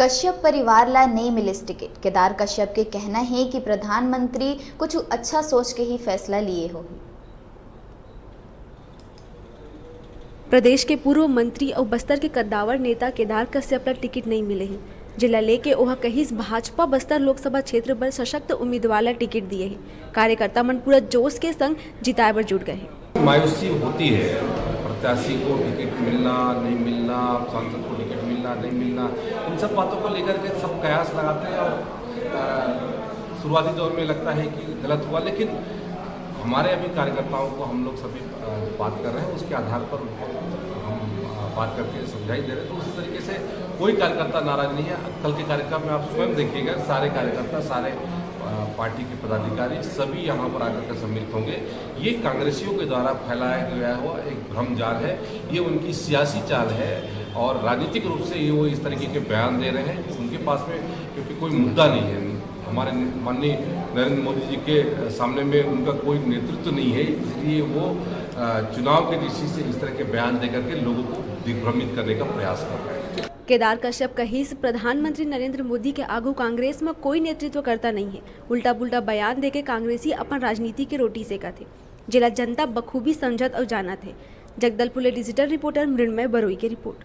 कश्यप परिवार ला नहीं मिले टिकट। केदार कश्यप के कहना है कि प्रधानमंत्री कुछ अच्छा सोच के ही फैसला लिए हो। प्रदेश के पूर्व मंत्री और बस्तर के कद्दावर नेता केदार कश्यप ला टिकट नहीं मिले हैं, जिला लेके ओहा कहिस भाजपा बस्तर लोकसभा क्षेत्र पर सशक्त उम्मीदवार ला टिकट दिए हैं। कार्यकर्ता मन पूरा जोश के संग जिताए बर जुट गए। मायूसी होती है, प्रत्याशी को टिकट मिलना नहीं मिलना, सांसद को टिकट मिलना नहीं मिलना, इन सब बातों को लेकर के सब कयास लगाते हैं और शुरुआती दौर में लगता है कि गलत हुआ, लेकिन हमारे अभी कार्यकर्ताओं को हम लोग सभी बात कर रहे हैं, उसके आधार पर हम बात करके समझाई दे रहे हैं। तो उस तरीके से कोई कार्यकर्ता नाराज नहीं है। कल के कार्यक्रम में आप स्वयं देखिएगा, सारे कार्यकर्ता, सारे पार्टी के पदाधिकारी सभी यहाँ पर आकर के सम्मिलित होंगे। ये कांग्रेसियों के द्वारा फैलाया गया हुआ एक भ्रम जाल है, ये उनकी सियासी चाल है और राजनीतिक रूप से ये वो इस तरीके के बयान दे रहे हैं। उनके पास में क्योंकि कोई मुद्दा नहीं है, हमारे माननीय नरेंद्र मोदी जी के सामने में उनका कोई नेतृत्व नहीं है, इसलिए वो चुनाव के दृष्टि से इस तरह के बयान देकर के लोगों को दिग्भ्रमित करने का प्रयास कर रहे हैं। केदार कश्यप कहिस प्रधानमंत्री नरेंद्र मोदी के आगू कांग्रेस में कोई नेतृत्व करता नहीं है। उल्टा पुल्टा बयान देके कांग्रेसी अपन राजनीति के रोटी सेका थे, जिला जनता बखूबी समझत और जानत है। जगदलपुर डिजिटल रिपोर्टर मृण्मय बरोई की रिपोर्ट।